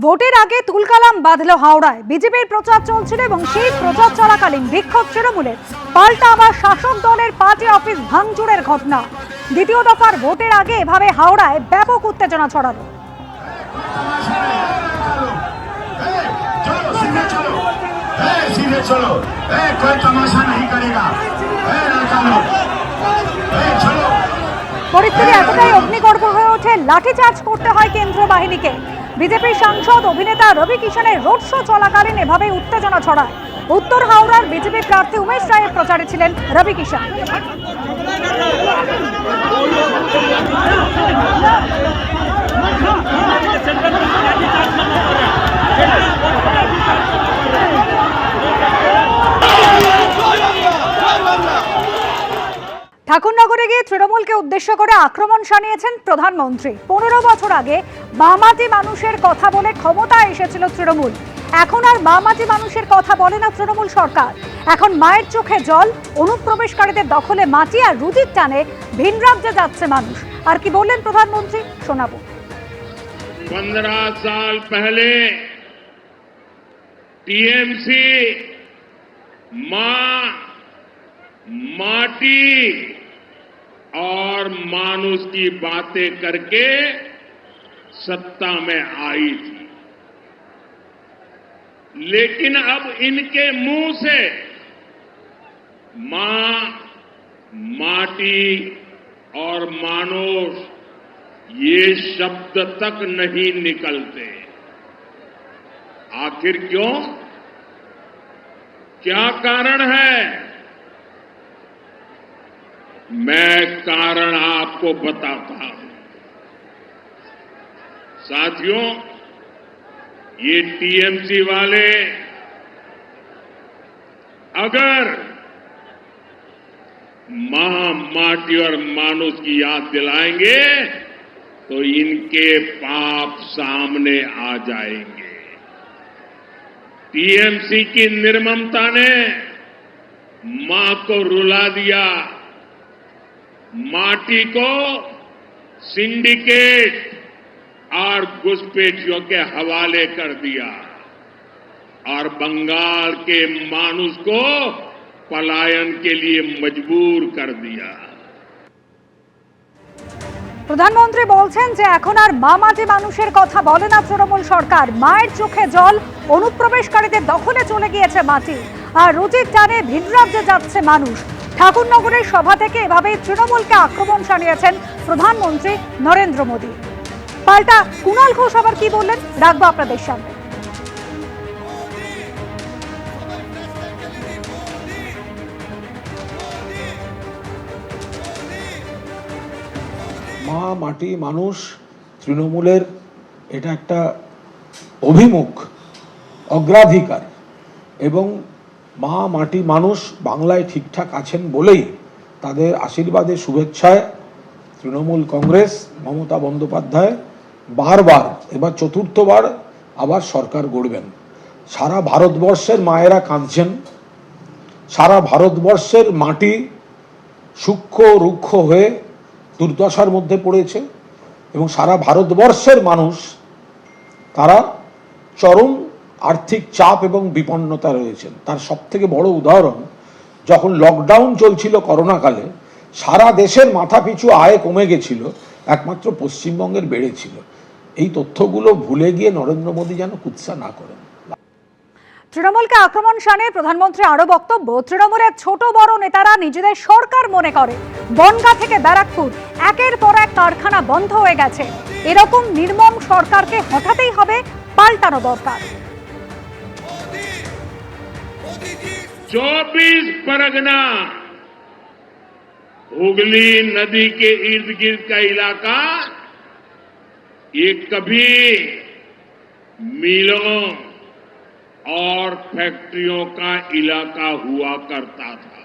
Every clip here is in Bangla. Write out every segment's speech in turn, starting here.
ভোটের আগে তুলকালাম বাঁধল হাওড়ায়। বিজেপির প্রচার চলছিল এবং সেই প্রচার চলাকালীন বিক্ষোভ তৃণমূলের, পাল্টা আবার শাসক দলের পার্টি অফিস ভাঙচুরের ঘটনা। দ্বিতীয় দফার ভোটের আগে এভাবে হাওড়ায় ব্যাপক উত্তেজনা ছড়ালো। পরিস্থিতি এতটাই অগ্নিগর্ভ হয়ে ওঠে, লাঠিচার্জ করতে হয় কেন্দ্রীয় বাহিনীকে। বিজেপির সাংসদ অভিনেতা রবি কিষানের রোড শো চলাকালীন এভাবে উত্তেজনা ছড়ায়। উত্তর হাওড়ার বিজেপি প্রার্থী উমেশ রায়ের প্রচারে ছিলেন রবি কিষান। ঠাকুরনগরে গিয়ে তৃণমূলকে উদ্দেশ্য করে আক্রমণ শানিয়েছেন প্রধানমন্ত্রী। 15 বছর আগে বামাটি মানুষের কথা বলে ক্ষমতায় এসেছিল তৃণমূল। এখন আর বামাটি মানুষের কথা বলে না তৃণমূল সরকার। এখন মায়ের চোখে জল, অনুপ্রবেশকারীদের দখলে মাটি আর রুটির টানে ভিন রাজ্যে যাচ্ছে মানুষ। আর কি বললেন প্রধানমন্ত্রী, শোনাবো। 15 साल पहले टीएमसी मां, माटी और मानुष की बातें करके सत्ता में आई थी, लेकिन अब इनके मुंह से मां, माटी और मानुष ये शब्द तक नहीं निकलते। आखिर क्यों? क्या कारण है? मैं कारण आपको बताता हूं। साथियों, ये टीएमसी वाले अगर मां, माटी और मानुष की याद दिलाएंगे तो इनके पाप सामने आ जाएंगे। टीएमसी की निर्ममता ने मां को रुला दिया, माटी को सिंडिकेट और घुसपैठियों के हवाले कर दिया और बंगाल के मानुष को पलायन के लिए मजबूर कर दिया। প্রধানমন্ত্রী বলছেন যে এখন আর মামাটি মানুষের কথা বলে না তৃণমূল সরকার। মায়ের চোখে জল, অনুপ্রবেশকারীদের দখলে চলে গিয়েছে মাটি আর রুটির টানে ভিন রাজ্যে যাচ্ছে মানুষ। ঠাকুরনগরের সভা থেকে এভাবেই তৃণমূলকে আক্রমণ শানিয়েছেন প্রধানমন্ত্রী নরেন্দ্র মোদী। পাল্টা কুণাল ঘোষ আবার কি বললেন, রাখবো আপনাদের সামনে। মা, মাটি, মানুষ তৃণমূলের এটা একটা অভিমুখ, অগ্রাধিকার। এবং মা, মাটি, মানুষ বাংলায় ঠিকঠাক আছেন বলেই তাদের আশীর্বাদে, শুভেচ্ছায় তৃণমূল কংগ্রেস, মমতা বন্দ্যোপাধ্যায় বারবার, এবার চতুর্থবার আবার সরকার গড়বেন। সারা ভারতবর্ষের মায়েরা কাঁদছেন, সারা ভারতবর্ষের মাটি সূক্ষ্ম রুক্ষ হয়ে দুর্দশার মধ্যে পড়েছে এবং সারা ভারতবর্ষের মানুষ তারা চরম আর্থিক চাপ এবং বিপন্নতা রয়েছেন। তার সবথেকে বড় উদাহরণ, যখন লকডাউন চলছিল করোনাকালে, সারা দেশের মাথাপিছু আয় কমে গেছিল, একমাত্র পশ্চিমবঙ্গের বেড়েছিল। এই তথ্যগুলো ভুলে গিয়ে নরেন্দ্র মোদী যেন কুৎসা না করেন। তৃণমূলকে আক্রমণ শানে প্রধানমন্ত্রী আরো বক্তব্য, তৃণমূলের ছোট বড় নেতারা নিজেদের সরকার মনে করে। বনগাঁ থেকে ব্যারাকপুর একের পর এক কারখানা বন্ধ হয়ে গেছে। এরকম নির্মম সরকারকে হঠাতেই হবে পাল্টানো দরকার। 24 परगना हुगली नदी के इर्द गिर्द का इलाका ये कभी मिलों और फैक्ट्रियों का इलाका हुआ करता था,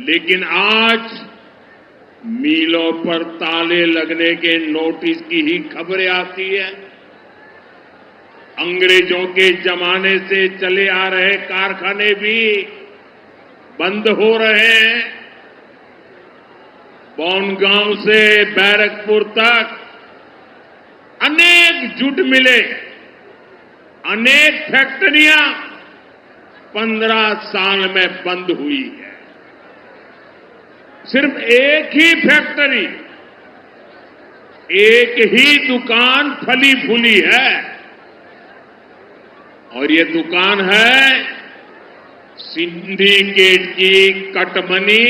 लेकिन आज मिलों पर ताले लगने के नोटिस की ही खबरें आती है। अंग्रेजों के जमाने से चले आ रहे कारखाने भी बंद हो रहे हैं। बनगांव से बैरकपुर तक अनेक जुट मिले, अनेक फैक्ट्रियां 15 साल में बंद हुई है। सिर्फ एक ही फैक्ट्री, एक ही दुकान फली फूली है, और ये दुकान है सिंडिकेट की कटमनी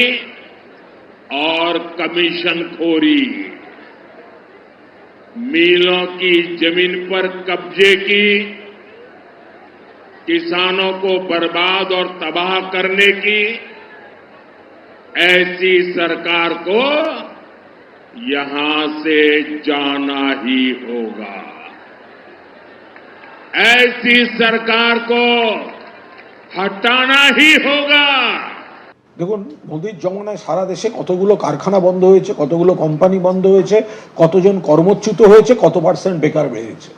और कमीशनखोरी, मिलों की जमीन पर कब्जे की, किसानों को बर्बाद और तबाह करने की। ऐसी सरकार को यहां से जाना ही होगा। ऐसी सरकार को हटाना ही होगा। দেখুন, মোদির জমানায় সারা দেশে কতগুলো কারখানা বন্ধ হয়েছে, কতগুলো কোম্পানি বন্ধ হয়েছে, কতজন কর্মচ্যুত হয়েছে, কত পার্সেন্ট বেকার বেড়েছে।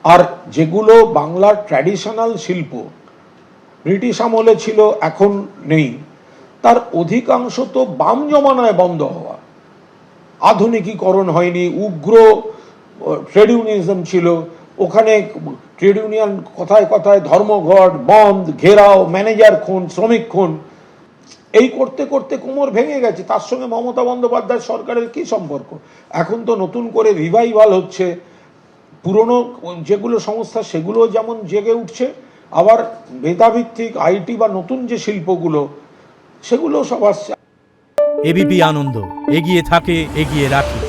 আর যেগুলো বাংলার ট্র্যাডিশনাল শিল্প ব্রিটিশ আমলে ছিল, এখন নেই, তার অধিকাংশ তো বাম জমানায় বন্ধ হওয়া। আধুনিকীকরণ হয়নি, উগ্র ট্রেড ইউনিয়নিজম ছিল, ওখানে ট্রেড ইউনিয়ন কথায় কথায় ধর্মঘট, বন্ধ, ঘেরাও, ম্যানেজার খুন, শ্রমিক খুন, এই করতে করতে কোমর ভেঙে গেছে। তার সঙ্গে মমতা বন্দ্যোপাধ্যায় সরকারের কি সম্পর্ক? এখন তো নতুন করে রিভাইভাল হচ্ছে, পুরনো যেগুলো সংস্থা সেগুলো যেমন জেগে উঠছে, আবার মেধাভিত্তিক আইটি বা নতুন যে শিল্পগুলো সেগুলো সব আসছে। এবিপি আনন্দ, এগিয়ে থাকে, এগিয়ে রাখে।